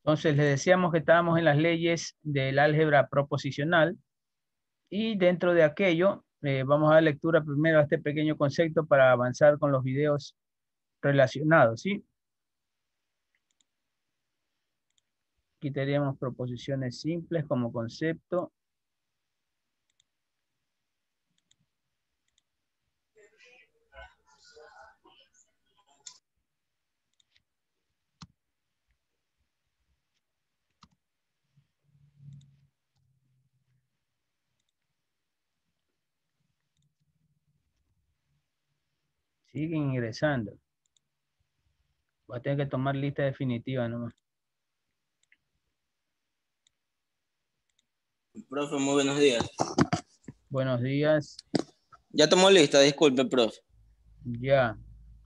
Entonces, les decíamos que estábamos en las leyes del álgebra proposicional y dentro de aquello vamos a dar lectura primero a este pequeño concepto para avanzar con los videos relacionados, ¿sí? Aquí tenemos proposiciones simples como concepto. Siguen ingresando. Voy a tener que tomar lista definitiva nomás. Profe, muy buenos días. Buenos días. Ya tomó lista, disculpe, profe. Ya,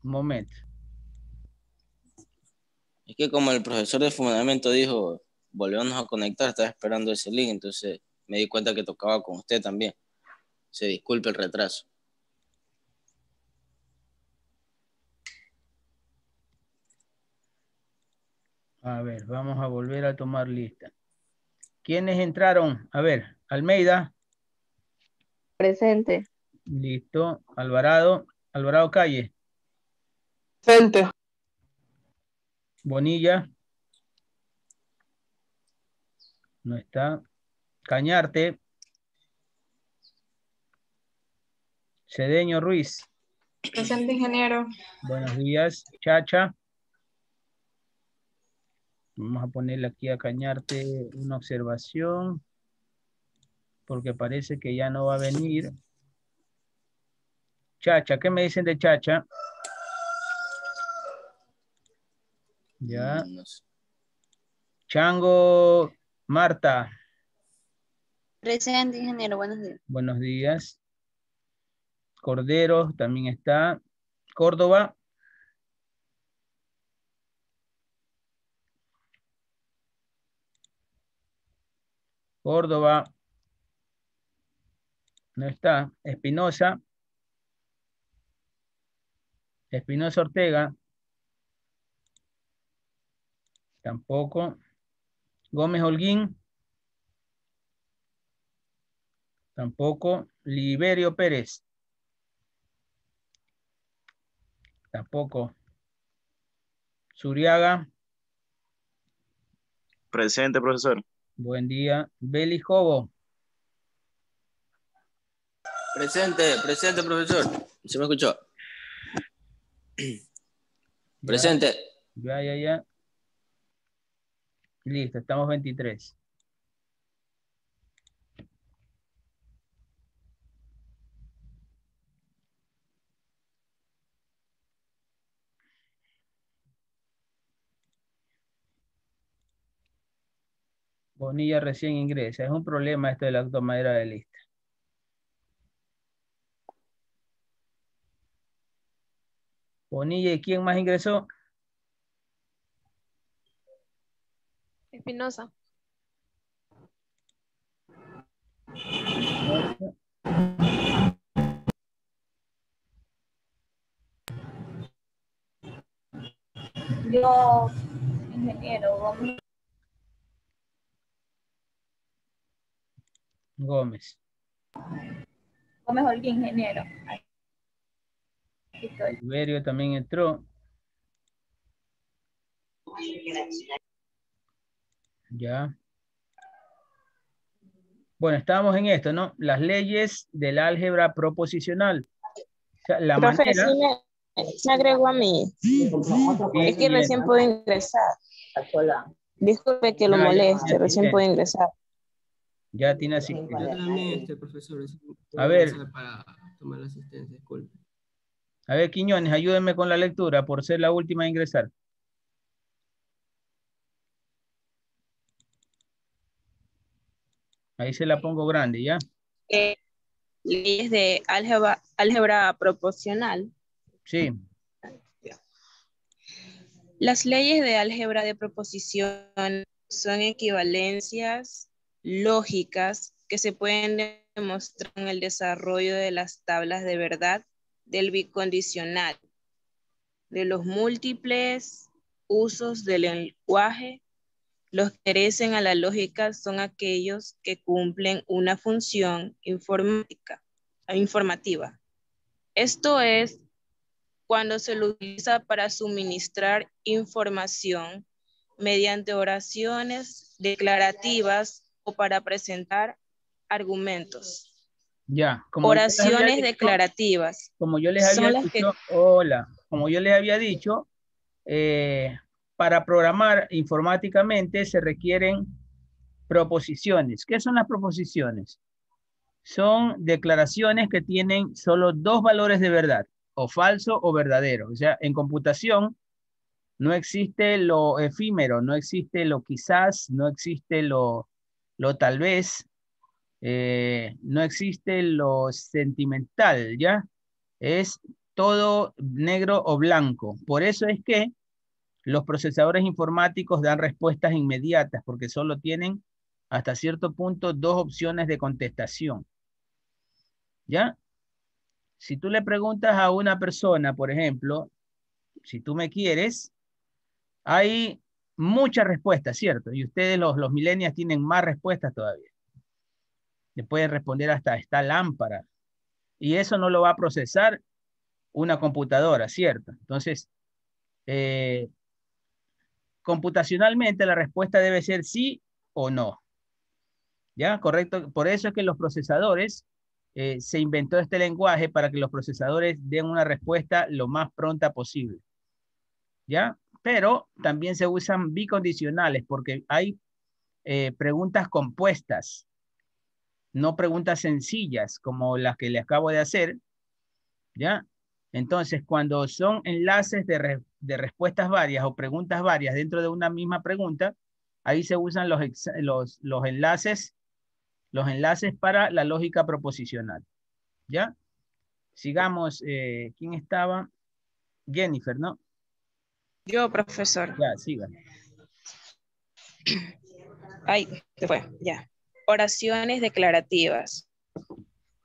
un momento. Es que como el profesor de fundamento dijo, volvemos a conectar, estaba esperando ese link, entonces me di cuenta que tocaba con usted también. Se disculpe el retraso. A ver, vamos a volver a tomar lista. ¿Quiénes entraron? A ver, Almeida. Presente. Listo. Alvarado. Alvarado Calle. Presente. Bonilla. No está. Cañarte. Cedeño Ruiz. Presente, ingeniero. Buenos días. Chacha. Vamos a ponerle aquí a Cañarte una observación. Porque parece que ya no va a venir. Chacha, ¿qué me dicen de Chacha? Ya. No sé. Chango Marta. Presente, ingeniero. Buenos días. Buenos días. Cordero también está. Córdoba. Córdoba. No está. Espinosa. Espinosa Ortega. Tampoco. Gómez Holguín. Tampoco. Liberio Pérez. Tampoco. Zuriaga. Presente, profesor. Buen día. Beli Jobo. Presente, presente, profesor. ¿Se me escuchó? Presente. Ya. Listo, estamos 23. Bonilla recién ingresa. Es un problema esto de la tomadera de lista. Bonilla, ¿y quién más ingresó? Espinosa. Yo, ingeniero Gómez. Gómez. Gómez Holguín, ingeniero. Aquí estoy. Liberio también entró. Ya. Bueno, estábamos en esto, ¿no? Las leyes del álgebra proposicional. O sea, la Profe, manera... sí me agregó a mí. Es que recién puedo ingresar. Disculpe que lo moleste, recién puedo ingresar. Ya tiene así. Yo también, profesor. A ver. Para tomar la asistencia, disculpe. A ver, Quiñones, ayúdenme con la lectura por ser la última a ingresar. Ahí se la pongo grande, ¿ya? Leyes de álgebra proporcional. Sí. Las leyes de álgebra de proposición son equivalencias lógicas que se pueden demostrar en el desarrollo de las tablas de verdad del bicondicional, de los múltiples usos del lenguaje Los que merecen a la lógica son aquellos que cumplen una función informativa. Esto es cuando se lo utiliza para suministrar información mediante oraciones declarativas o para presentar argumentos. Ya, Oraciones declarativas como yo les son había las dicho, hola, como yo les había dicho, para programar informáticamente se requieren proposiciones. ¿Qué son las proposiciones? Son declaraciones que tienen solo dos valores de verdad, o falso o verdadero. O sea, en computación no existe lo efímero, no existe lo quizás, no existe lo tal vez, no existe lo sentimental, ¿ya? Es todo negro o blanco. Por eso es que los procesadores informáticos dan respuestas inmediatas, porque solo tienen hasta cierto punto dos opciones de contestación, ¿ya? Si tú le preguntas a una persona, por ejemplo, si tú me quieres, hay muchas respuestas, ¿cierto? Y ustedes los millennials tienen más respuestas todavía. Le pueden responder hasta esta lámpara. Y eso no lo va a procesar una computadora, ¿cierto? Entonces, computacionalmente la respuesta debe ser sí o no. ¿Ya? Correcto. Por eso es que los procesadores, se inventó este lenguaje para que los procesadores den una respuesta lo más pronta posible. ¿Ya? Pero también se usan bicondicionales porque hay preguntas compuestas, no preguntas sencillas como las que le acabo de hacer, ¿ya? Entonces, cuando son enlaces de respuestas varias o preguntas varias dentro de una misma pregunta, ahí se usan los enlaces para la lógica proposicional, ¿ya? Sigamos, ¿quién estaba? Jennifer, ¿no? Yo, profesor. Ya, siga. Ay, se fue, ya. Oraciones declarativas.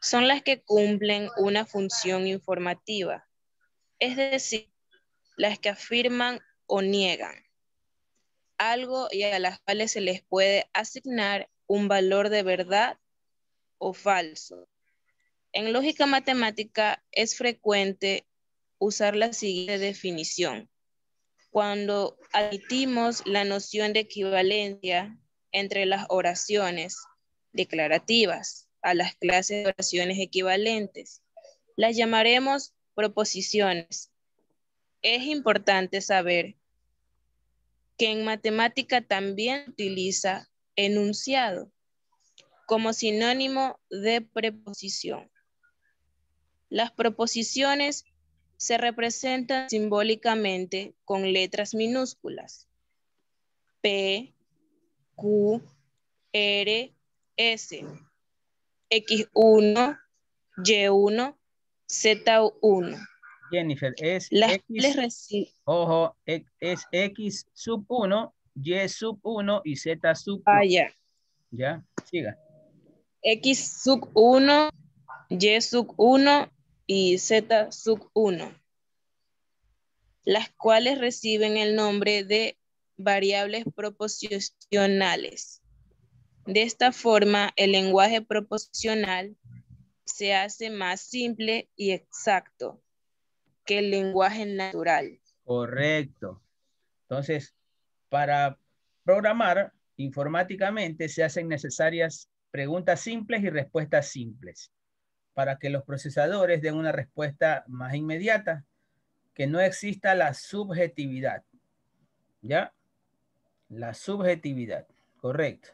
Son las que cumplen una función informativa, es decir, las que afirman o niegan algo y a las cuales se les puede asignar un valor de verdad o falso. En lógica matemática es frecuente usar la siguiente definición. Cuando admitimos la noción de equivalencia entre las oraciones declarativas a las clases de oraciones equivalentes, las llamaremos proposiciones. Es importante saber que en matemática también utiliza enunciado como sinónimo de preposición. Las proposiciones se representan simbólicamente con letras minúsculas. P, Q, R, S, X1, Y1, Z1. Jennifer, es Las X, ojo, es X sub 1, Y sub 1 y Z sub 1. Ah, ya. Ya, siga. X sub 1, Y sub 1 y Z sub 1. Las cuales reciben el nombre de variables proposicionales. De esta forma, el lenguaje proposicional se hace más simple y exacto que el lenguaje natural. Correcto. Entonces, para programar informáticamente se hacen necesarias preguntas simples y respuestas simples para que los procesadores den una respuesta más inmediata, que no exista la subjetividad. ¿Ya? La subjetividad, correcto.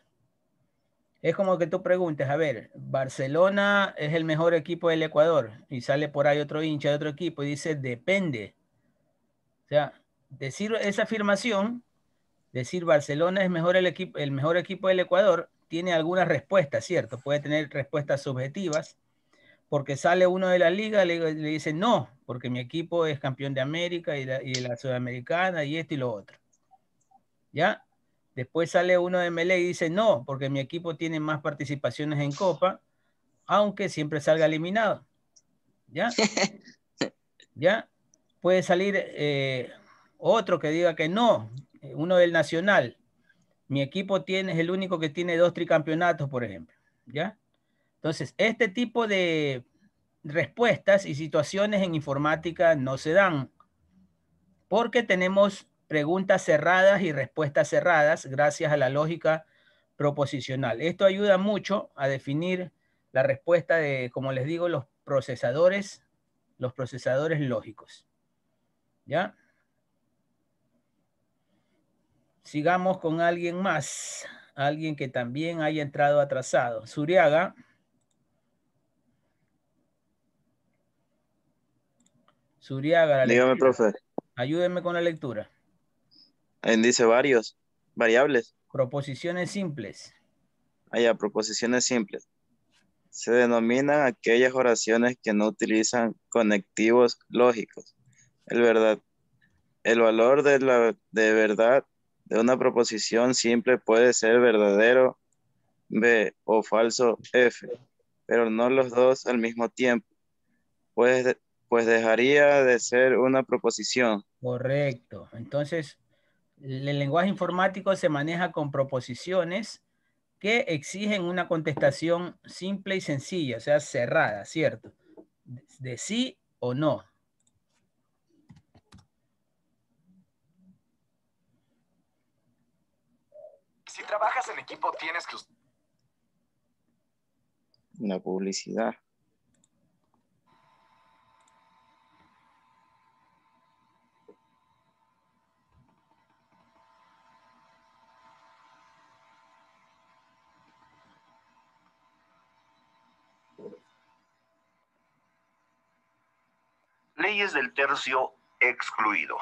Es como que tú preguntes, a ver, Barcelona es el mejor equipo del Ecuador y sale por ahí otro hincha de otro equipo y dice, depende. O sea, decir esa afirmación, decir Barcelona es el mejor equipo del Ecuador, tiene algunas respuestas, ¿cierto? Puede tener respuestas subjetivas, porque sale uno de la liga, le dice no, porque mi equipo es campeón de América y de la Sudamericana y esto y lo otro. ¿Ya? Después sale uno de Melé y dice no, porque mi equipo tiene más participaciones en Copa, aunque siempre salga eliminado. ¿Ya? ¿Ya? Puede salir otro que diga que no, uno del Nacional. Mi equipo es el único que tiene 2 tricampeonatos, por ejemplo. ¿Ya? Entonces, este tipo de respuestas y situaciones en informática no se dan porque tenemos preguntas cerradas y respuestas cerradas gracias a la lógica proposicional. Esto ayuda mucho a definir la respuesta de, como les digo, los procesadores lógicos. ¿Ya? Sigamos con alguien más, alguien que también haya entrado atrasado. Zuriaga. Zuriaga, la Dígame, lectura. profe. Ayúdenme con la lectura. Ahí dice variables. Proposiciones simples. Allá, proposiciones simples. Se denominan aquellas oraciones que no utilizan conectivos lógicos. El valor de verdad de una proposición simple puede ser verdadero B o falso F, pero no los dos al mismo tiempo, pues, pues dejaría de ser una proposición. Correcto. Entonces, el lenguaje informático se maneja con proposiciones que exigen una contestación simple y sencilla, o sea, cerrada, ¿cierto? De sí o no. Si trabajas en equipo, tienes que... La publicidad. Leyes del tercio excluido.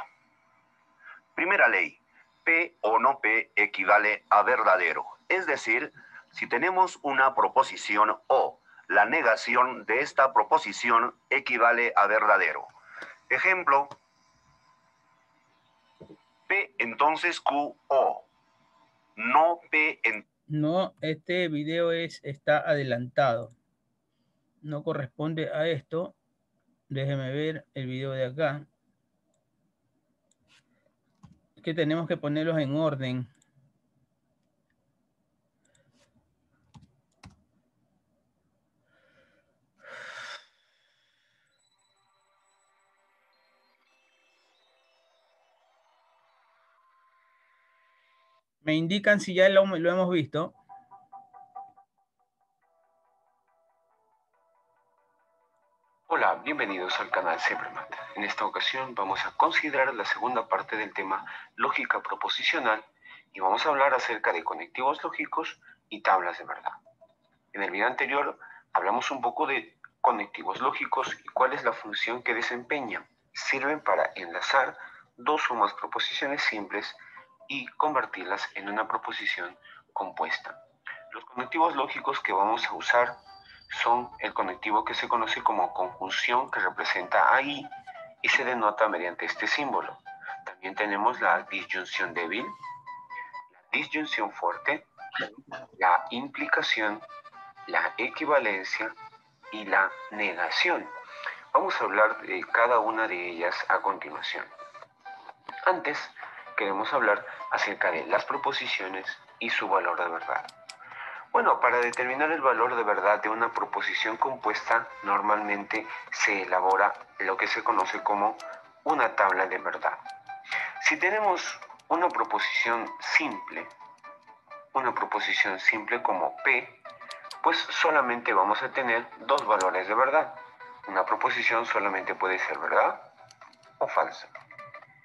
Primera ley. P o no P equivale a verdadero. Es decir, si tenemos una proposición O, la negación de esta proposición equivale a verdadero. Ejemplo. P entonces Q O. No P en... No, este video está adelantado. No corresponde a esto. Déjeme ver el video de acá. Es que tenemos que ponerlos en orden. Me indican si ya lo hemos visto. Hola, bienvenidos al canal Cybermat. En esta ocasión vamos a considerar la segunda parte del tema lógica proposicional y vamos a hablar acerca de conectivos lógicos y tablas de verdad. En el video anterior hablamos un poco de conectivos lógicos y cuál es la función que desempeñan. Sirven para enlazar dos o más proposiciones simples y convertirlas en una proposición compuesta. Los conectivos lógicos que vamos a usar son el conectivo que se conoce como conjunción, que representa a I y se denota mediante este símbolo. También tenemos la disyunción débil, la disyunción fuerte, la implicación, la equivalencia y la negación. Vamos a hablar de cada una de ellas a continuación. Antes, queremos hablar acerca de las proposiciones y su valor de verdad. Bueno, para determinar el valor de verdad de una proposición compuesta, normalmente se elabora lo que se conoce como una tabla de verdad. Si tenemos una proposición simple como P, pues solamente vamos a tener dos valores de verdad. Una proposición solamente puede ser verdad o falsa.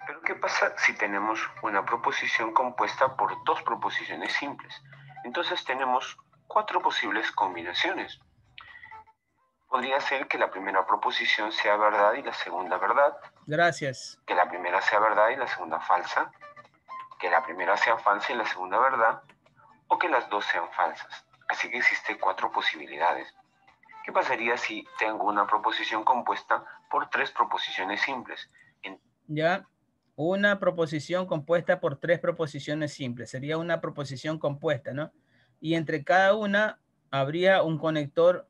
Pero ¿qué pasa si tenemos una proposición compuesta por dos proposiciones simples? Entonces tenemos 4 posibles combinaciones. Podría ser que la primera proposición sea verdad y la segunda verdad. Gracias. Que la primera sea verdad y la segunda falsa. Que la primera sea falsa y la segunda verdad. O que las dos sean falsas. Así que existen 4 posibilidades. ¿Qué pasaría si tengo una proposición compuesta por 3 proposiciones simples? Ya. Una proposición compuesta por 3 proposiciones simples. Sería una proposición compuesta, ¿no? Y entre cada una habría un conector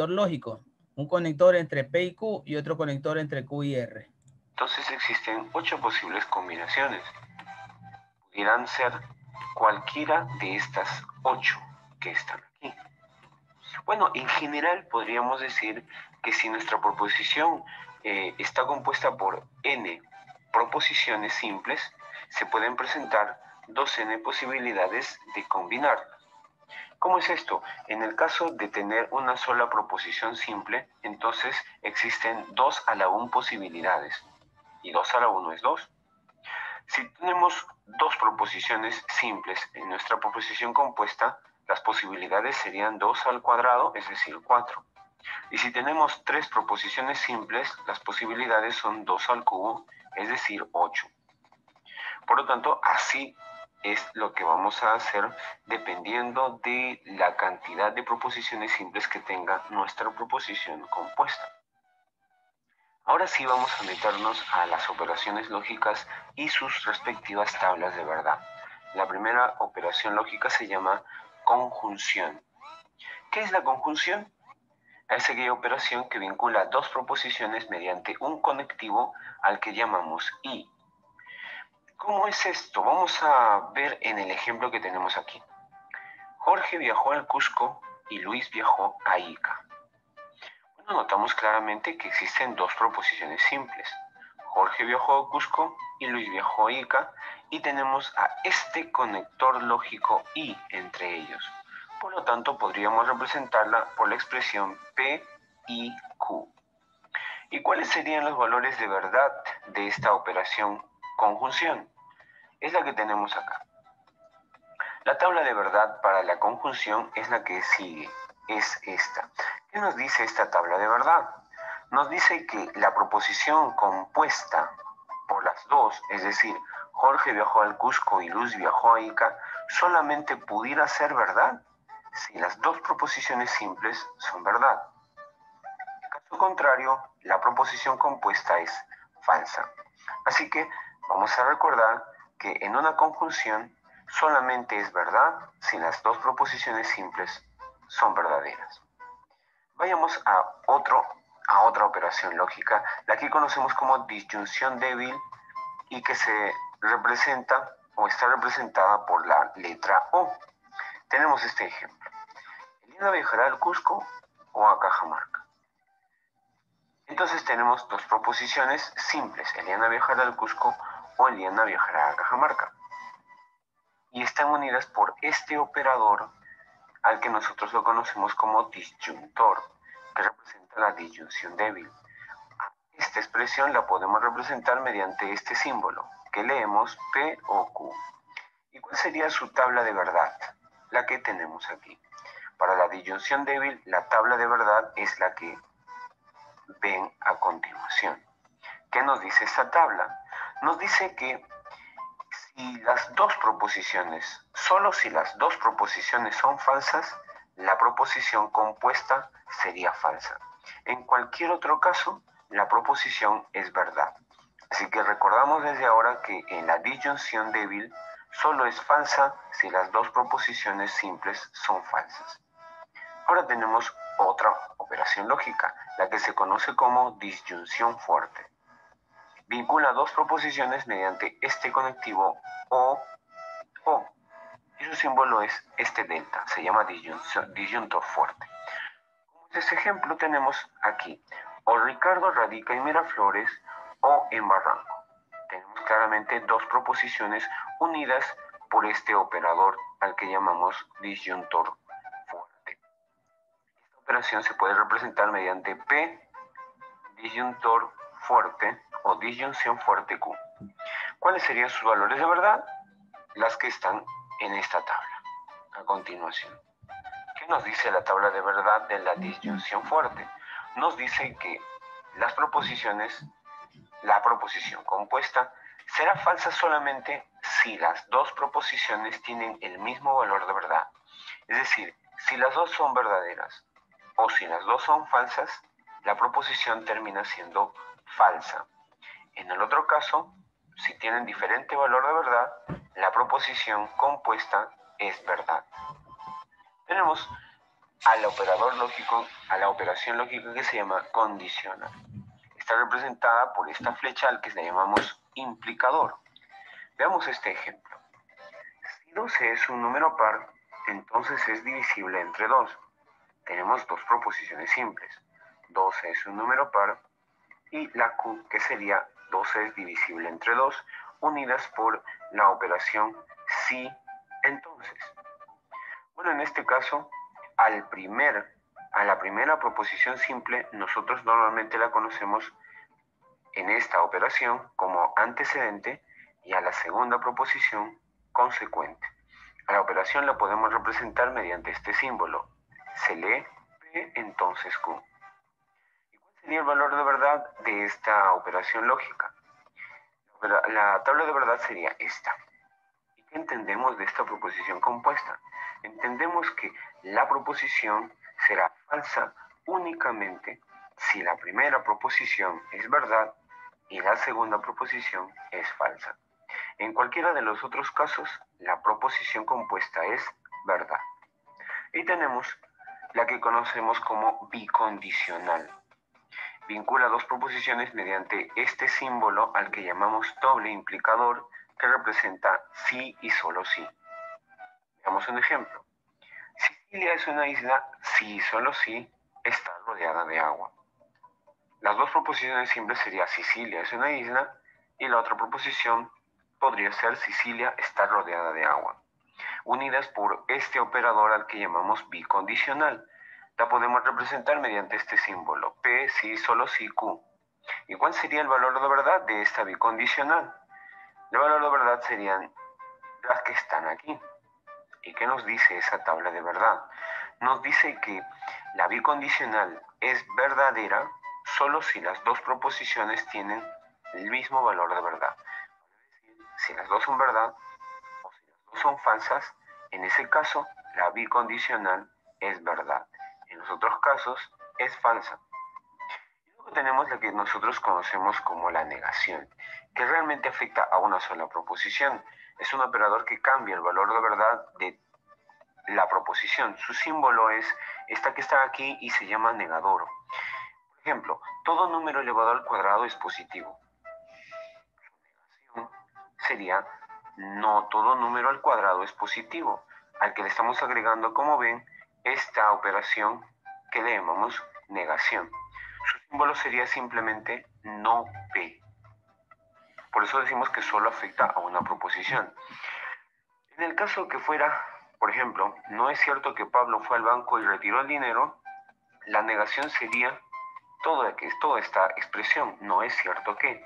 lógico. Un conector entre P y Q y otro conector entre Q y R. Entonces existen 8 posibles combinaciones. Pudieran ser cualquiera de estas 8 que están aquí. Bueno, en general podríamos decir que si nuestra proposición está compuesta por n proposiciones simples, se pueden presentar 2n posibilidades de combinarlas. ¿Cómo es esto? En el caso de tener una sola proposición simple, entonces existen 2 a la 1 posibilidades. Y 2 a la 1 es 2. Si tenemos 2 proposiciones simples en nuestra proposición compuesta, las posibilidades serían 2 al cuadrado, es decir, 4. Y si tenemos 3 proposiciones simples, las posibilidades son 2 al cubo, es decir, 8. Por lo tanto, así es lo que vamos a hacer dependiendo de la cantidad de proposiciones simples que tenga nuestra proposición compuesta. Ahora sí vamos a meternos a las operaciones lógicas y sus respectivas tablas de verdad. La primera operación lógica se llama conjunción. ¿Qué es la conjunción? Es aquella operación que vincula 2 proposiciones mediante un conectivo al que llamamos y. ¿Cómo es esto? Vamos a ver en el ejemplo que tenemos aquí. Jorge viajó al Cusco y Luis viajó a Ica. Bueno, notamos claramente que existen 2 proposiciones simples. Jorge viajó a Cusco y Luis viajó a Ica y tenemos a este conector lógico y entre ellos. Por lo tanto, podríamos representarla por la expresión P, I, Q. ¿Y cuáles serían los valores de verdad de esta operación conjunción? Es la que tenemos acá. La tabla de verdad para la conjunción es la que sigue, es esta. ¿Qué nos dice esta tabla de verdad? Nos dice que la proposición compuesta por las 2, es decir, Jorge viajó al Cusco y Luz viajó a Ica, solamente pudiera ser verdad si las 2 proposiciones simples son verdad. En caso contrario, la proposición compuesta es falsa. Así que vamos a recordar que en una conjunción solamente es verdad si las 2 proposiciones simples son verdaderas. Vayamos a otra operación lógica, la que conocemos como disyunción débil y que se representa o está representada por la letra O. Tenemos este ejemplo. Eliana viajará al Cusco o a Cajamarca. Entonces tenemos 2 proposiciones simples. Eliana viajará al Cusco o Eliana viajará a Cajamarca. Y están unidas por este operador al que nosotros lo conocemos como disyuntor, que representa la disyunción débil. Esta expresión la podemos representar mediante este símbolo, que leemos P o Q. ¿Y cuál sería su tabla de verdad? La que tenemos aquí. Para la disyunción débil, la tabla de verdad es la que ven a continuación. ¿Qué nos dice esta tabla? Nos dice que si las 2 proposiciones, solo si las 2 proposiciones son falsas, la proposición compuesta sería falsa. En cualquier otro caso, la proposición es verdad. Así que recordamos desde ahora que en la disyunción débil solo es falsa si las 2 proposiciones simples son falsas. Ahora tenemos otra operación lógica, la que se conoce como disyunción fuerte. Vincula 2 proposiciones mediante este conectivo O. Y su símbolo es este delta, se llama disyuntor fuerte. Como este ejemplo tenemos aquí, o Ricardo radica en Miraflores o en Barranco. Tenemos claramente 2 proposiciones unidas por este operador al que llamamos disyuntor fuerte. Esta operación se puede representar mediante P, disyuntor fuerte o disyunción fuerte Q. ¿Cuáles serían sus valores de verdad? Las que están en esta tabla, a continuación. ¿Qué nos dice la tabla de verdad de la disyunción fuerte? Nos dice que la proposición compuesta será falsa solamente si las 2 proposiciones tienen el mismo valor de verdad. Es decir, si las 2 son verdaderas o si las 2 son falsas, la proposición termina siendo falsa. En el otro caso, si tienen diferente valor de verdad, la proposición compuesta es verdad. Tenemos al operador lógico, a la operación lógica que se llama condicional. Está representada por esta flecha al que le llamamos implicador. Veamos este ejemplo. Si Si 12 es un número par, entonces es divisible entre 2. Tenemos dos proposiciones simples. 12 es un número par y la Q, que sería 12 es divisible entre 2, unidas por la operación si, entonces. Bueno, en este caso, a la primera proposición simple, nosotros normalmente la conocemos en esta operación como antecedente y a la segunda proposición consecuente. A la operación la podemos representar mediante este símbolo. Se lee P, entonces Q. ¿Y cuál sería el valor de verdad de esta operación lógica? La tabla de verdad sería esta. ¿Y qué entendemos de esta proposición compuesta? Entendemos que la proposición será falsa únicamente si la primera proposición es verdad y la segunda proposición es falsa. En cualquiera de los otros casos, la proposición compuesta es verdad. Y tenemos la que conocemos como bicondicional. Vincula dos proposiciones mediante este símbolo al que llamamos doble implicador, que representa sí y solo sí. Veamos un ejemplo. Sicilia es una isla si y solo si está rodeada de agua. Las dos proposiciones simples serían Sicilia es una isla y la otra proposición podría ser Sicilia está rodeada de agua. Unidas por este operador al que llamamos bicondicional. La podemos representar mediante este símbolo, P, si, solo si, Q. ¿Y cuál sería el valor de verdad de esta bicondicional? El valor de verdad serían las que están aquí. ¿Y qué nos dice esa tabla de verdad? Nos dice que la bicondicional es verdadera solo si las dos proposiciones tienen el mismo valor de verdad. Es decir, si las dos son verdad o si las dos son falsas, en ese caso la bicondicional es verdad. En los otros casos es falsa. Y luego tenemos lo que nosotros conocemos como la negación, que realmente afecta a una sola proposición. Es un operador que cambia el valor de verdad de la proposición. Su símbolo es esta que está aquí y se llama negador. Por ejemplo, todo número elevado al cuadrado es positivo. Su negación sería no todo número al cuadrado es positivo, al que le estamos agregando, como ven, esta operación que le llamamos negación. Su símbolo sería simplemente no P. Por eso decimos que solo afecta a una proposición. En el caso que fuera, por ejemplo, no es cierto que Pablo fue al banco y retiró el dinero, la negación sería toda esta expresión, no es cierto que.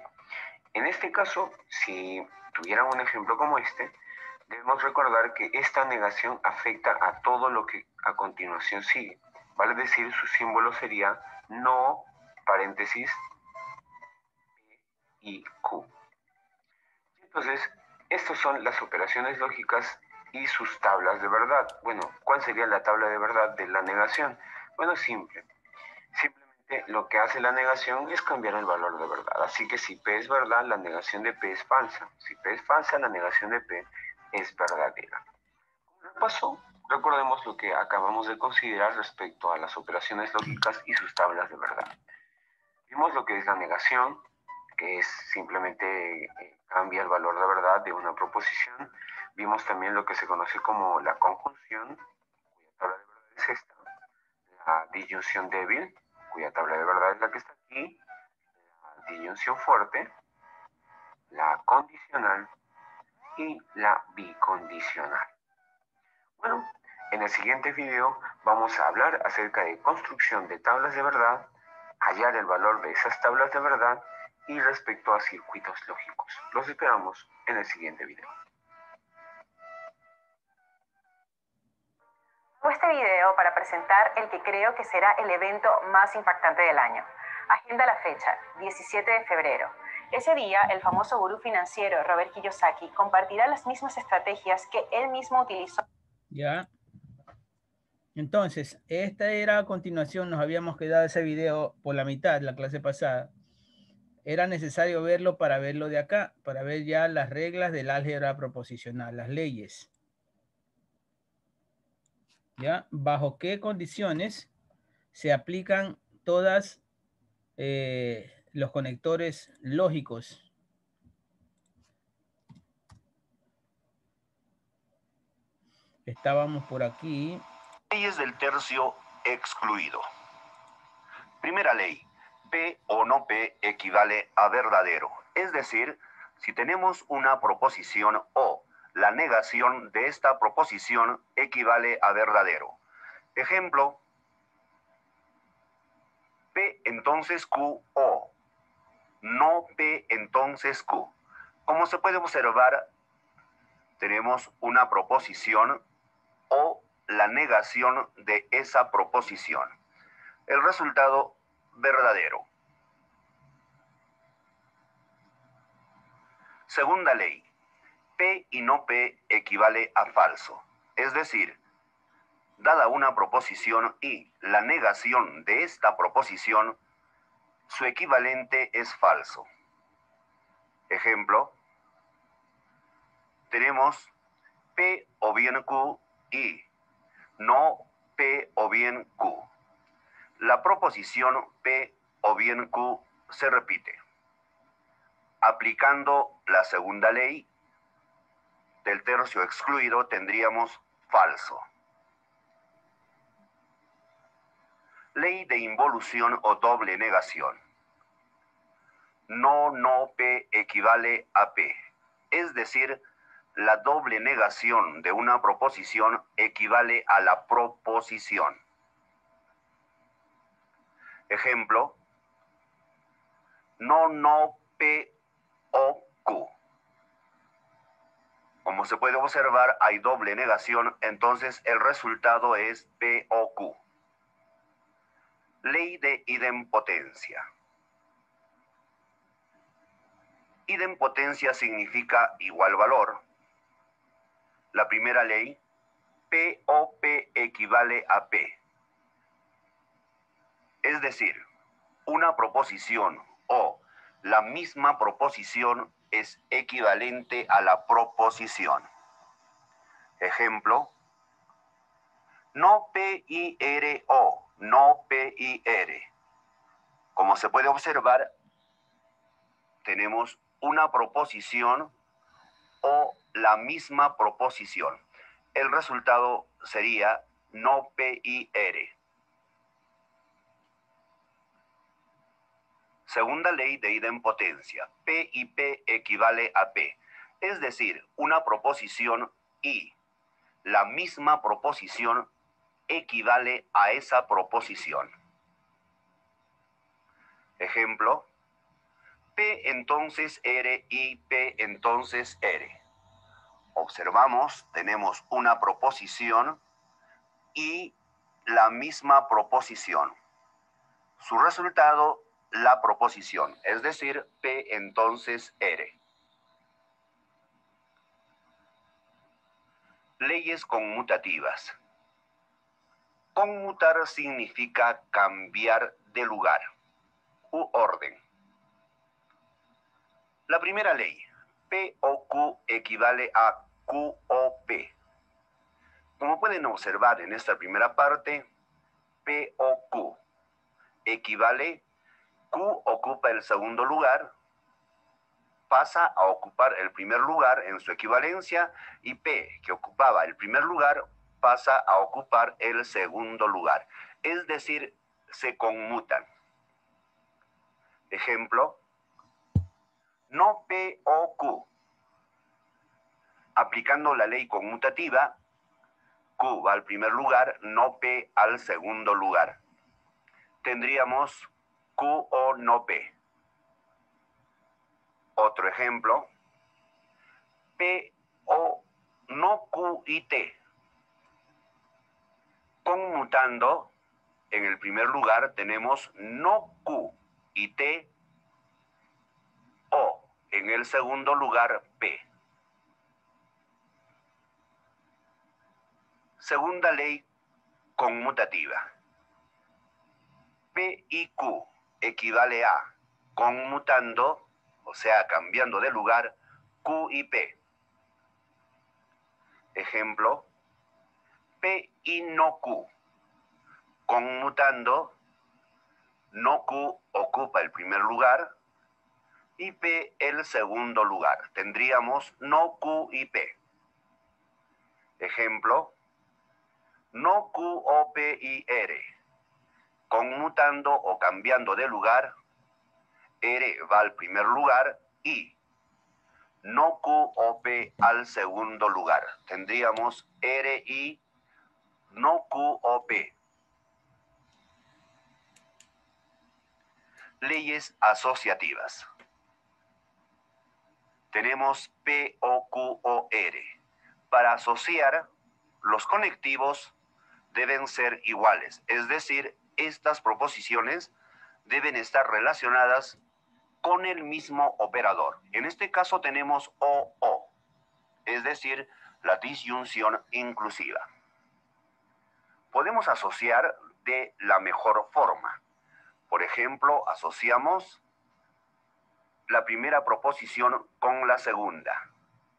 En este caso, si tuvieran un ejemplo como este, debemos recordar que esta negación afecta a todo lo que a continuación sigue. Vale decir, su símbolo sería no, paréntesis, P y Q. Entonces, estas son las operaciones lógicas y sus tablas de verdad. Bueno, ¿cuál sería la tabla de verdad de la negación? Bueno, simple. Simplemente lo que hace la negación es cambiar el valor de verdad. Así que si P es verdad, la negación de P es falsa. Si P es falsa, la negación de P es verdadera. Como repaso, recordemos lo que acabamos de considerar respecto a las operaciones lógicas y sus tablas de verdad. Vimos lo que es la negación, que es simplemente cambia el valor de verdad de una proposición. Vimos también lo que se conoce como la conjunción, cuya tabla de verdad es esta. La disyunción débil, cuya tabla de verdad es la que está aquí. La disyunción fuerte, la condicional y la bicondicional. Bueno, en el siguiente video vamos a hablar acerca de construcción de tablas de verdad, hallar el valor de esas tablas de verdad y respecto a circuitos lógicos. Los esperamos en el siguiente video. Hago este video para presentar el que creo que será el evento más impactante del año. Agenda la fecha, 17 de febrero. Ese día, el famoso gurú financiero Robert Kiyosaki compartirá las mismas estrategias que él mismo utilizó. Ya. Entonces, esta era a continuación, nos habíamos quedado ese video por la mitad, la clase pasada. Era necesario verlo para verlo de acá, para ver ya las reglas del álgebra proposicional, las leyes. ¿Ya? ¿Bajo qué condiciones se aplican todas los conectores lógicos? Estábamos por aquí. Leyes del tercio excluido. Primera ley. P o no P equivale a verdadero. Es decir, si tenemos una proposición o, la negación de esta proposición equivale a verdadero. Ejemplo. P entonces Q o. No P entonces Q. Como se puede observar, tenemos una proposición o la negación de esa proposición. El resultado verdadero. Segunda ley. P y no P equivale a falso. Es decir, dada una proposición y la negación de esta proposición, su equivalente es falso. Ejemplo. Tenemos P o bien Q y no P o bien Q. La proposición P o bien Q se repite. Aplicando la segunda ley del tercio excluido tendríamos falso. Ley de involución o doble negación. No P equivale a P. Es decir, la doble negación de una proposición equivale a la proposición. Ejemplo. No P o Q. Como se puede observar, hay doble negación, entonces el resultado es P o Q. Ley de idempotencia. Idempotencia significa igual valor. La primera ley, P o P equivale a P. Es decir, una proposición o la misma proposición es equivalente a la proposición. Ejemplo. No P-I-R-O, no P-I-R. Como se puede observar, tenemos una proposición o la misma proposición. El resultado sería no P-I-R. Segunda ley de idempotencia. P y P equivale a P. Es decir, una proposición y la misma proposición equivale a esa proposición. Ejemplo. P entonces R y P entonces R. Observamos, tenemos una proposición y la misma proposición. Su resultado, la proposición, es decir, P entonces R. Leyes conmutativas. Conmutar significa cambiar de lugar u orden. La primera ley, P o Q equivale a Q o P. Como pueden observar en esta primera parte, P o Q equivale, Q ocupa el segundo lugar, pasa a ocupar el primer lugar en su equivalencia, y P, que ocupaba el primer lugar, pasa a ocupar el segundo lugar. Es decir, se conmutan. Ejemplo. No P o Q. Aplicando la ley conmutativa, Q va al primer lugar, no P al segundo lugar. Tendríamos Q o no P. Otro ejemplo. P o no Q y T. Conmutando, en el primer lugar tenemos no Q y T, o en el segundo lugar P. Segunda ley conmutativa. P y Q equivale a, conmutando, o sea, cambiando de lugar, Q y P. Ejemplo. P y no Q. Conmutando, no Q ocupa el primer lugar y P el segundo lugar. Tendríamos no Q y P. Ejemplo. no Q, O, P y R. Conmutando o cambiando de lugar, R va al primer lugar y no Q, O, P al segundo lugar. Tendríamos R y no Q, O, P. Leyes asociativas. Tenemos P, O, Q, O, R. Para asociar, los conectivos deben ser iguales. Es decir, estas proposiciones deben estar relacionadas con el mismo operador. En este caso tenemos O, es decir, la disyunción inclusiva. Podemos asociar de la mejor forma. Por ejemplo, asociamos la primera proposición con la segunda.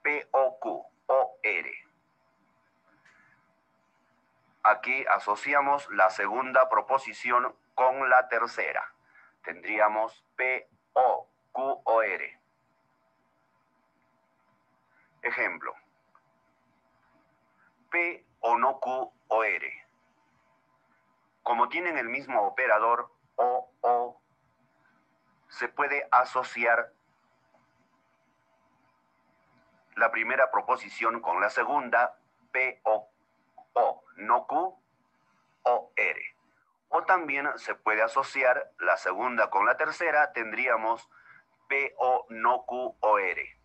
P, O, Q, O, R. Aquí asociamos la segunda proposición con la tercera. Tendríamos P, O, Q, O, R. Ejemplo. P o no Q o R. Como tienen el mismo operador O, se puede asociar la primera proposición con la segunda, P o no Q o R. O también se puede asociar la segunda con la tercera, tendríamos P o no Q o R.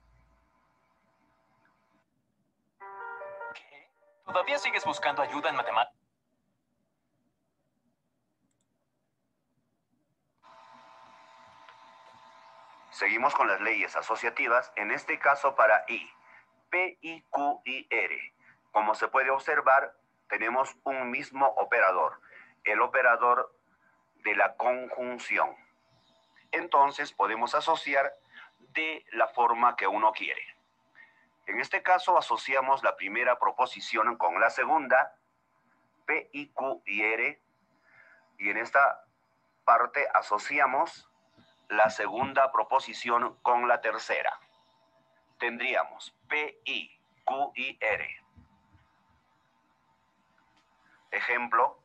¿Qué? ¿Todavía sigues buscando ayuda en matemáticas? Seguimos con las leyes asociativas, en este caso para I. P, I, Q y R. Como se puede observar, tenemos un mismo operador, el operador de la conjunción. Entonces podemos asociar de la forma que uno quiere. En este caso asociamos la primera proposición con la segunda, P, I, Q y R, y en esta parte asociamos la segunda proposición con la tercera. Tendríamos P, I, Q y R. Ejemplo,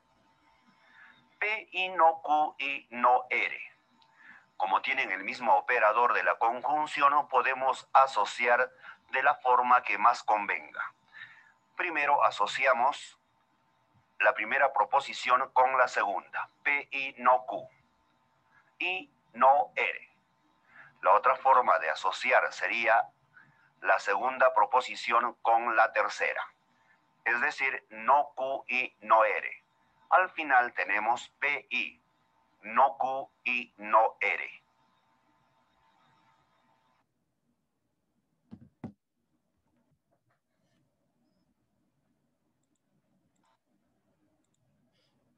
P, I, no Q y no R. Como tienen el mismo operador de la conjunción, podemos asociar de la forma que más convenga. Primero asociamos la primera proposición con la segunda, P, I, no Q y no R. La otra forma de asociar sería la segunda proposición con la tercera, es decir, no Q y no R. Al final tenemos P, I, no Q y no R.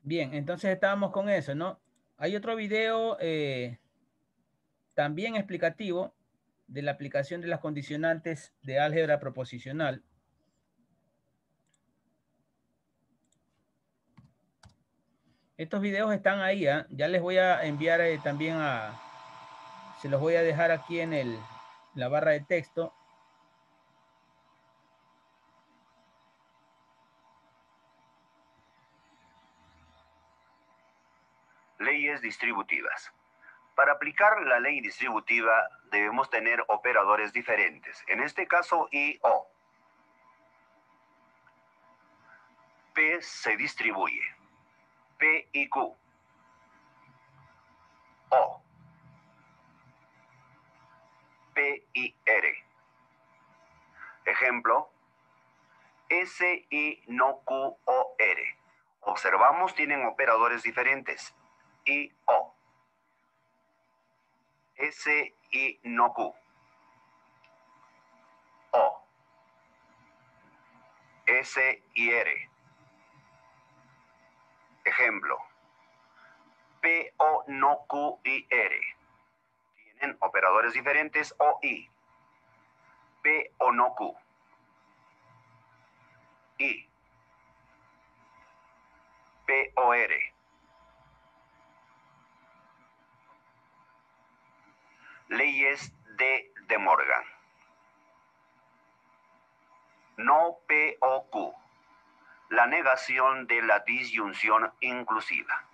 Bien, entonces estábamos con eso, ¿no? Hay otro video también explicativo de la aplicación de las condicionantes de álgebra proposicional. Estos videos están ahí, ¿eh? Ya les voy a enviar también se los voy a dejar aquí en la barra de texto. Leyes distributivas. Para aplicar la ley distributiva debemos tener operadores diferentes. En este caso, I, O. P se distribuye. P y Q. O. P y R. Ejemplo, S y no Q o R. Observamos, tienen operadores diferentes. I, O. S y no Q. O. S y R. Ejemplo, P, O, no Q y R. Tienen operadores diferentes O, I. P o no Q. I. P o R. Leyes de Morgan. No P o Q. la negación de la disyunción inclusiva.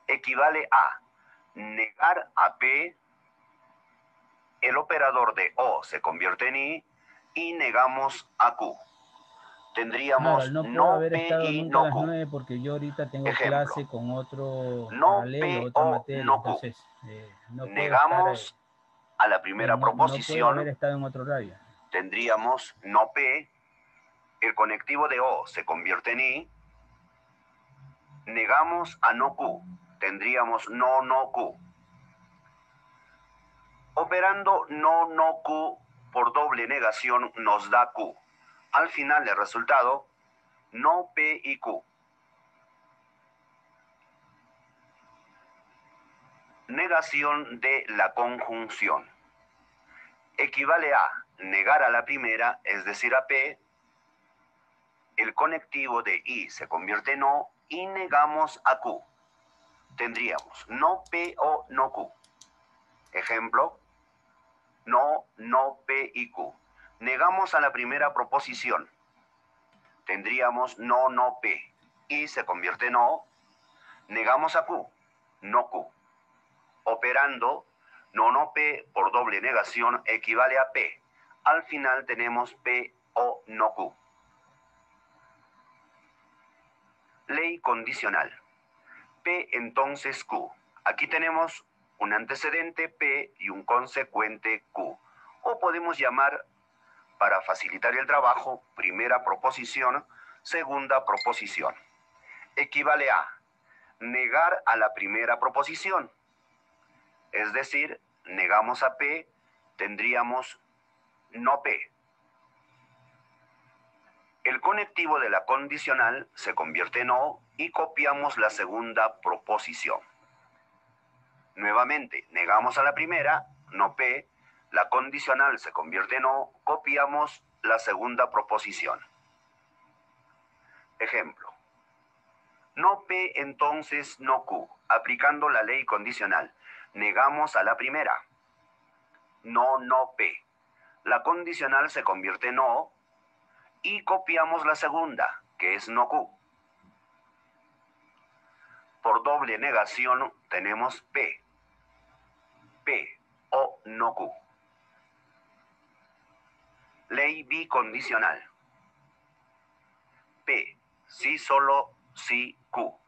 Equivale a negar a P, el operador de O se convierte en I, y negamos a Q. Tendríamos Claro, no puedo no haber P estado y nunca a no las Q. 9 porque yo ahorita tengo Ejemplo, clase con otro no paralelo, P otra o materia, no Q. entonces no puedo estar, Negamos a la primera no puedo haber proposición. estado en otro horario. Tendríamos no P, el conectivo de O se convierte en I, negamos a no Q, tendríamos no Q. Operando no Q por doble negación nos da Q. Al final el resultado, no P y Q. Negación de la conjunción. Equivale a negar a la primera, es decir, a P, el conectivo de I se convierte en O y negamos a Q. Tendríamos no P o no Q. Ejemplo, no P y Q. Negamos a la primera proposición. Tendríamos no P. Y se convierte en O. Negamos a Q. No Q. Operando, no P por doble negación equivale a P. Al final tenemos P o no Q. Ley condicional. P entonces Q. Aquí tenemos un antecedente P y un consecuente Q. O podemos llamar, para facilitar el trabajo, primera proposición, segunda proposición. Equivale a negar a la primera proposición. Es decir, negamos a P, tendríamos no P. El conectivo de la condicional se convierte en O y copiamos la segunda proposición. Nuevamente, negamos a la primera, no P, la condicional se convierte en O, copiamos la segunda proposición. Ejemplo, no P entonces no Q, aplicando la ley condicional. Negamos a la primera, no P. La condicional se convierte en O y copiamos la segunda, que es no Q. Por doble negación tenemos P o no Q. Ley bicondicional. P, sí solo sí Q.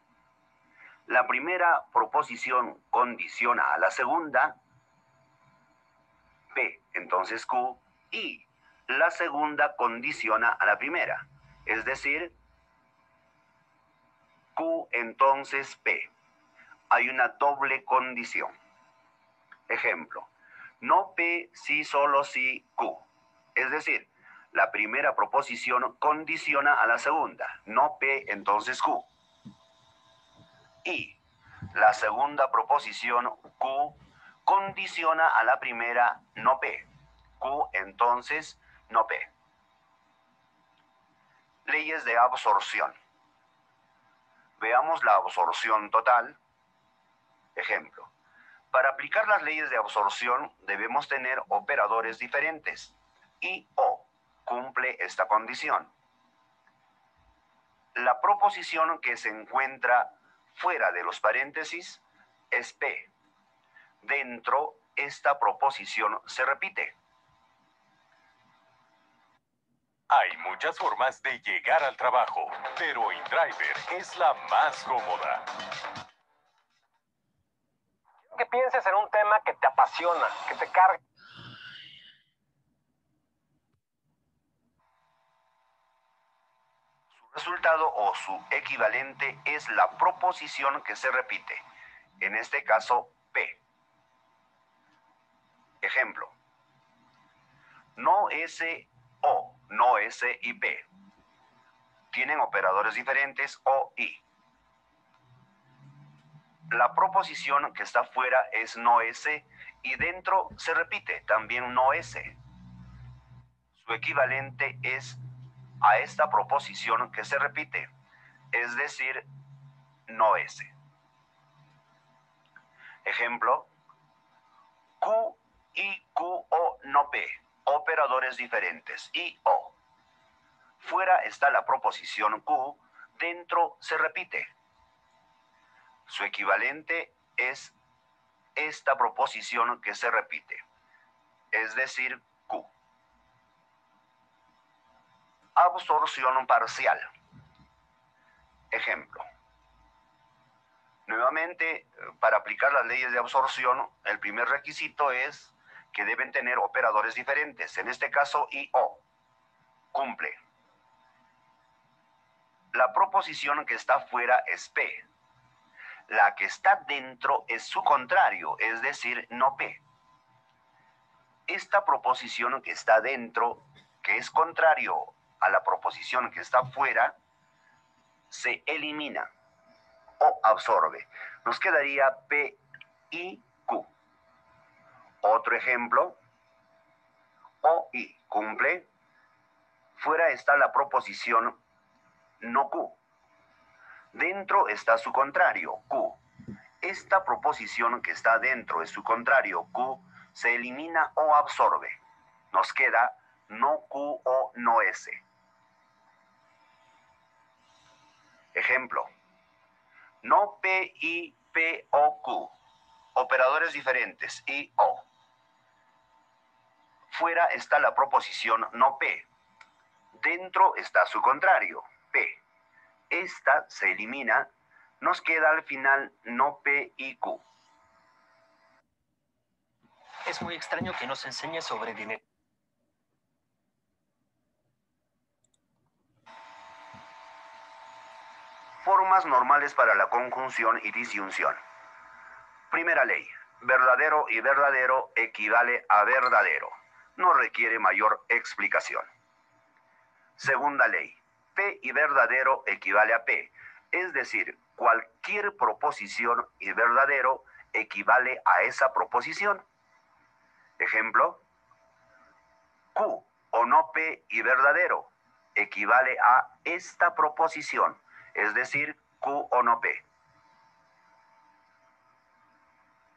La primera proposición condiciona a la segunda, P, entonces Q, y la segunda condiciona a la primera, es decir, Q, entonces P. Hay una doble condición. Ejemplo, no P, sí solo sí Q. Es decir, la primera proposición condiciona a la segunda, no P, entonces Q. Y la segunda proposición Q condiciona a la primera, no P. Q, entonces, no P. Leyes de absorción. Veamos la absorción total. Ejemplo, para aplicar las leyes de absorción debemos tener operadores diferentes. Y O cumple esta condición. La proposición que se encuentra fuera de los paréntesis es P. Dentro, esta proposición se repite. Hay muchas formas de llegar al trabajo, pero InDriver es la más cómoda. Que pienses en un tema que te apasiona, que te cargue. Su resultado o su equivalente es la proposición que se repite. En este caso, P. Ejemplo, no S, O, no S y P. Tienen operadores diferentes O, I. La proposición que está fuera es no S y dentro se repite también no S. Su equivalente es a esta proposición que se repite, es decir, no S. Ejemplo, Q y QO no P, operadores diferentes, y O. Fuera está la proposición Q, dentro se repite. Su equivalente es esta proposición que se repite, es decir, Q. Absorción parcial. Ejemplo. Nuevamente, para aplicar las leyes de absorción, el primer requisito es que deben tener operadores diferentes. En este caso, I, O. Cumple. La proposición que está fuera es P. La que está dentro es su contrario, es decir, no P. Esta proposición que está dentro, que es contrario a la proposición que está fuera, se elimina o absorbe. Nos quedaría P y Q. Otro ejemplo, O y cumple. Fuera está la proposición no Q. Dentro está su contrario, Q. Esta proposición que está dentro es su contrario, Q, se elimina o absorbe. Nos queda no Q o no S. Ejemplo. No P, I, P, O, Q. Operadores diferentes, I, O. Fuera está la proposición no P. Dentro está su contrario, P. Esta se elimina. Nos queda al final no P y Q. Es muy extraño que nos enseñe sobre dinero. Formas normales para la conjunción y disyunción. Primera ley. Verdadero y verdadero equivale a verdadero. No requiere mayor explicación. Segunda ley. P y verdadero equivale a P. Es decir, cualquier proposición y verdadero equivale a esa proposición. Ejemplo. Q o no P y verdadero equivale a esta proposición. Es decir, Q o no P.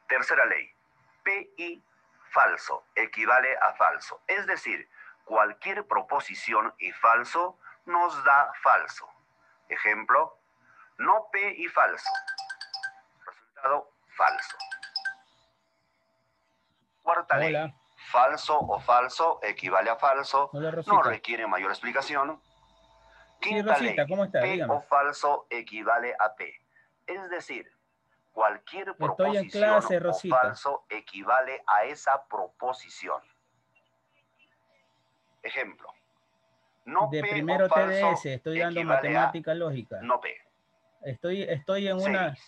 Tercera ley. P y falso equivale a falso. Es decir, cualquier proposición y falso nos da falso. Ejemplo, no P y falso. Resultado, falso. Cuarta ley. Falso o falso equivale a falso. Hola, no requiere mayor explicación. Quinta sí, Rosita, ley. ¿cómo está? P Dígame. o falso equivale a P. Es decir, cualquier Estoy en proposición clase, o Rosita. falso equivale a esa proposición. Ejemplo. No De P primero o falso TDS, estoy dando equivale a matemática lógica. no P. Estoy en una... P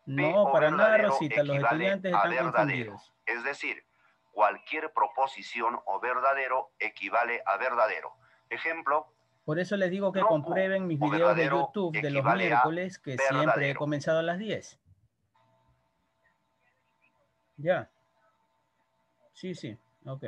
No, o para nada, verdadero Rosita, los equivale estudiantes a están verdadero. confundidos. Es decir, cualquier proposición o verdadero equivale a verdadero. Ejemplo. Por eso les digo que No comprueben mis o videos de verdadero YouTube de los equivale a miércoles, que siempre he verdadero. comenzado a las 10. Ya. Sí, sí, ok.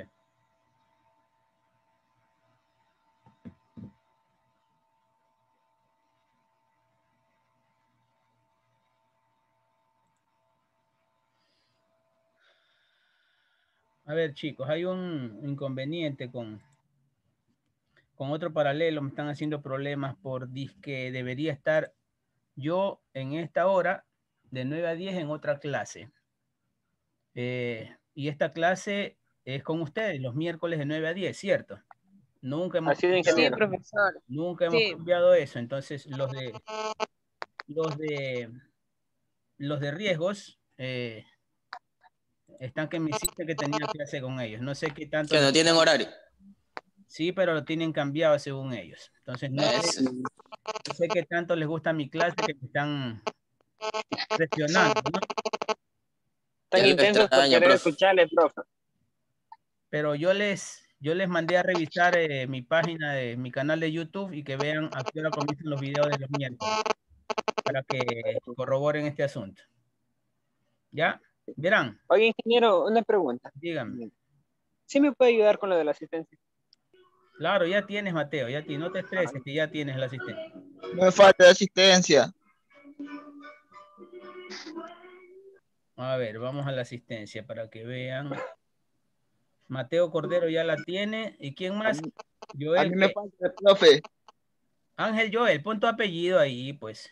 A ver, chicos, hay un inconveniente con otro paralelo. Me están haciendo problemas por que debería estar yo en esta hora de 9 a 10 en otra clase. Y esta clase es con ustedes los miércoles de 9 a 10, ¿cierto? Nunca hemos Sí, profesor. Nunca hemos cambiado eso. Entonces, los de riesgos están que me hiciste que tenía clase con ellos. No sé qué tanto. Que no tienen horario. Sí, pero lo tienen cambiado según ellos. Entonces, no sé qué tanto les gusta mi clase que me están presionando, ¿no? Tan intensos por querer escucharle, profe. Pero yo les mandé a revisar mi página de mi canal de YouTube y que vean a qué hora comienzan los videos de los miércoles para que corroboren este asunto. ¿Ya? ¿Verán? Oye, ingeniero, una pregunta. Dígame. ¿Sí me puede ayudar con lo de la asistencia? Claro, ya tienes, Mateo, no te estreses, que ya tienes la asistencia. No me falta asistencia. A ver, vamos a la asistencia para que vean. Mateo Cordero ya la tiene. ¿Y quién más? A mí me falta, profe. Ángel Joel, pon tu apellido ahí, pues.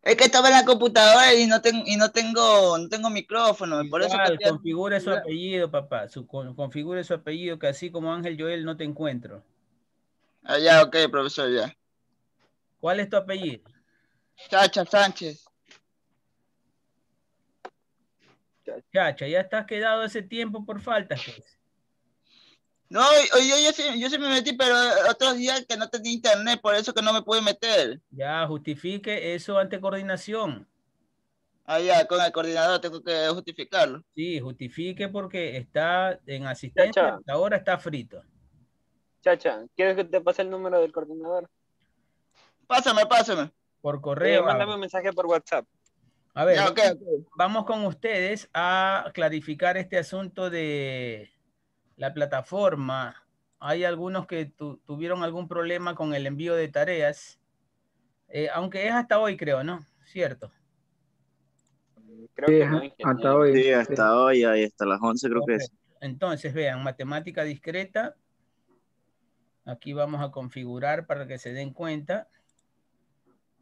Es que estaba en la computadora y no tengo micrófono, por eso que Igual, estoy configure su apellido, papá. Configure su apellido, que así como Ángel Joel no te encuentro. Ah, ya, ok, profesor, ya. ¿Cuál es tu apellido? Chacha Sánchez. Chacha, ya estás quedado ese tiempo por faltas, pues. No, yo sí me metí, pero otros días que no tenía internet, por eso que no me pude meter. Ya, justifique eso ante coordinación. Ah, ya, con el coordinador tengo que justificarlo. Sí, justifique porque está en asistencia, Chacha. hasta ahora está frito. Chacha, ¿quieres que te pase el número del coordinador? Pásame. Por correo. Mándame un mensaje por WhatsApp. A ver, Ya, ok. Vamos con ustedes a clarificar este asunto de la plataforma. Hay algunos que tuvieron algún problema con el envío de tareas, aunque es hasta hoy, creo, ¿no? ¿Cierto? Creo que no, hasta hoy. Sí, hasta hoy, ahí hasta las 11 creo que es. Entonces, vean, matemática discreta. Aquí vamos a configurar para que se den cuenta.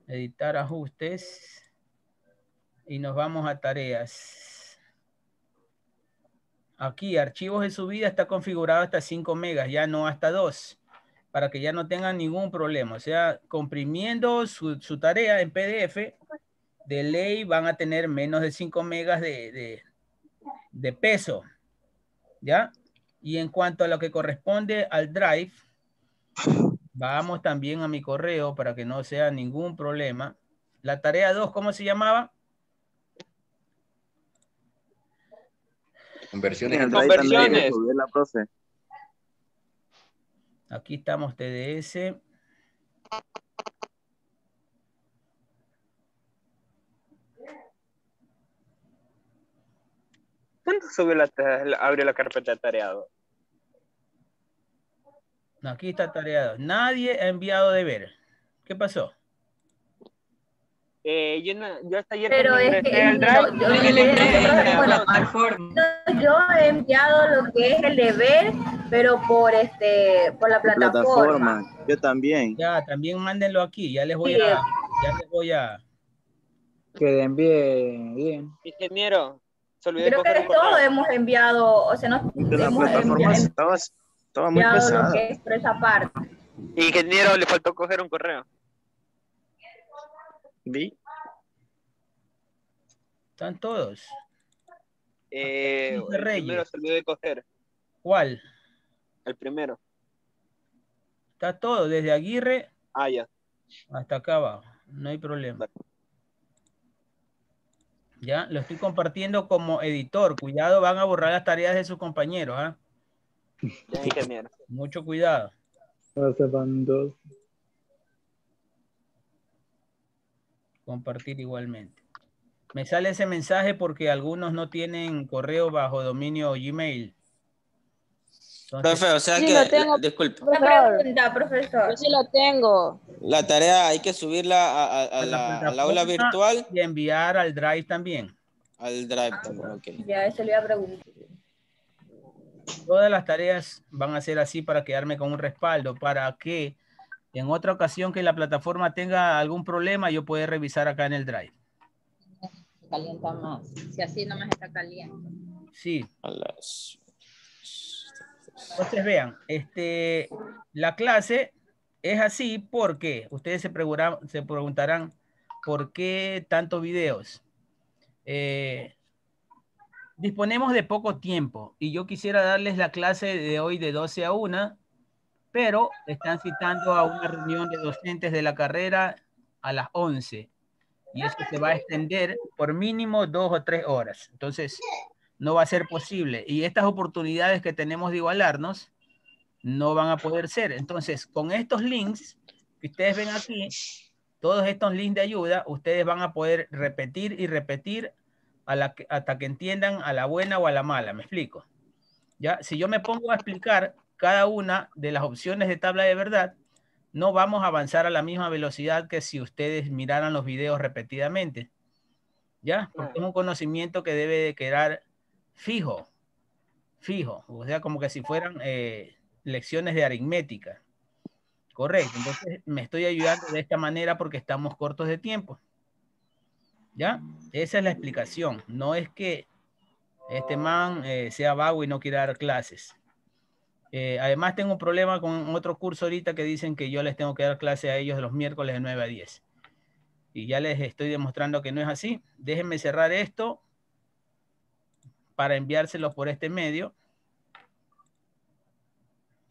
Editar ajustes. Y nos vamos a tareas. Aquí, archivos de subida está configurado hasta 5 megas, ya no hasta 2, para que ya no tengan ningún problema. O sea, comprimiendo su tarea en PDF, de ley van a tener menos de 5 megas de peso, ¿ya? Y en cuanto a lo que corresponde al Drive, vamos también a mi correo para que no sea ningún problema. La tarea 2, ¿cómo se llamaba? Conversiones. La profe. Aquí estamos, TDS. ¿Cuándo abrió la carpeta de tareado? Aquí está tareado. Nadie ha enviado deber. ¿Qué pasó? Yo hasta ayer Pero es que yo he enviado lo que es el deber, pero por la plataforma. Yo también. Ya, también mándenlo aquí. Ya les voy a que le envíe bien. Ingeniero, se olvidó Creo que todos hemos enviado, o sea, no la plataforma estaba muy pesada. Lo que es por esa parte. Ingeniero, le faltó coger un correo. ¿Vi? Están todos. El primero se olvidó de coger. ¿Cuál? El primero. Está todo, desde Aguirre ya. hasta acá abajo. No hay problema. Ya, lo estoy compartiendo como editor. Cuidado, van a borrar las tareas de sus compañeros. ¿Ah? Ya, ingeniero. Mucho cuidado. Compartir igualmente. Me sale ese mensaje porque algunos no tienen correo bajo dominio Gmail. Entonces, profe, o sea sí, que, disculpe. Una pregunta, profesor. Yo sí lo tengo. La tarea hay que subirla al aula virtual. Y enviar al Drive también. Al Drive también, ok. Ya, eso le iba a preguntar. Todas las tareas van a ser así para quedarme con un respaldo, para que en otra ocasión que la plataforma tenga algún problema, yo pueda revisar acá en el Drive. Se calienta más. Si así nomás está caliente. Sí. Entonces vean, la clase es así porque ustedes se preguntarán por qué tantos videos. Disponemos de poco tiempo y yo quisiera darles la clase de hoy de 12 a 1, pero están citando a una reunión de docentes de la carrera a las 11 y eso se va a extender por mínimo 2 o 3 horas. Entonces, no va a ser posible. Y estas oportunidades que tenemos de igualarnos no van a poder ser. Entonces, con estos links que ustedes ven aquí, todos estos links de ayuda, ustedes van a poder repetir y repetir hasta que entiendan a la buena o a la mala. ¿Me explico? ¿Ya? Si yo me pongo a explicar cada una de las opciones de tabla de verdad, no vamos a avanzar a la misma velocidad que si ustedes miraran los videos repetidamente. ¿Ya? Porque es un conocimiento que debe de quedar fijo. O sea, como que si fueran lecciones de aritmética. Correcto. Entonces me estoy ayudando de esta manera porque estamos cortos de tiempo. ¿Ya? Esa es la explicación. No es que este man sea vago y no quiera dar clases. Además tengo un problema con otro curso ahorita que dicen que yo les tengo que dar clase a ellos los miércoles de 9 a 10. Y ya les estoy demostrando que no es así. Déjenme cerrar esto para enviárselos por este medio.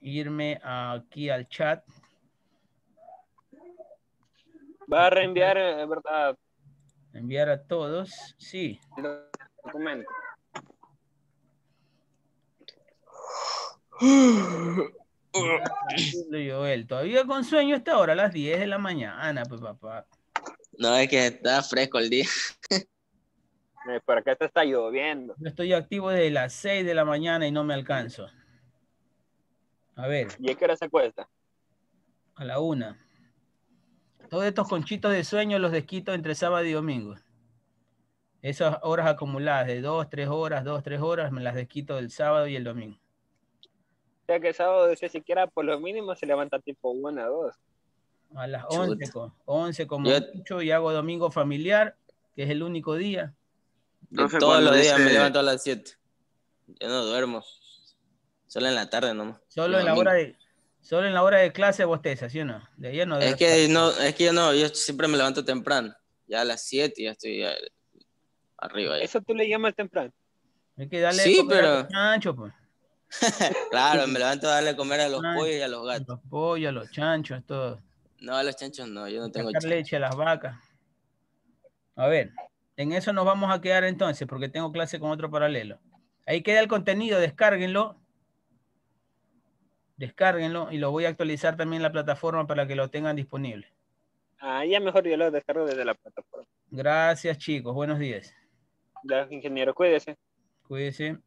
Irme aquí al chat. Va a reenviar, ¿verdad? Enviar a todos, sí. El documento. Tranquilo, Joel. Todavía con sueño esta hora, a las 10 de la mañana, pues papá. No, es que está fresco el día. Por acá te está lloviendo. Yo estoy activo desde las 6 de la mañana y no me alcanzo. A ver. ¿Y a qué hora se acuesta? A la 1. Todos estos conchitos de sueño los desquito entre sábado y domingo. Esas horas acumuladas de 2, 3 horas, 2, 3 horas, me las desquito el sábado y el domingo. O sea que el sábado, si siquiera por lo mínimo se levanta tipo 1 o 2. A las 11 como mucho, y hago domingo familiar, que es el único día. Todos los días me levanto a las 7. Yo no duermo. Solo en la tarde nomás. Solo en la hora de clase bosteza, ¿sí o no? De ahí no. Es que yo siempre me levanto temprano. Ya a las 7 ya estoy arriba. Ya. ¿Eso tú le llamas temprano? Hay que darle de comer a los chanchos, pues. Claro, me levanto a darle de comer a los pollos y a los gatos. A los pollos, a los chanchos, todo. No, a los chanchos no, yo no tengo Sacar leche a las vacas. A ver, en eso nos vamos a quedar entonces, porque tengo clase con otro paralelo. Ahí queda el contenido, descárguenlo. Descárguenlo y lo voy a actualizar también en la plataforma para que lo tengan disponible. Ah, ya mejor yo lo descargo desde la plataforma. Gracias, chicos. Buenos días. Gracias, ingeniero. Cuídese. Cuídese.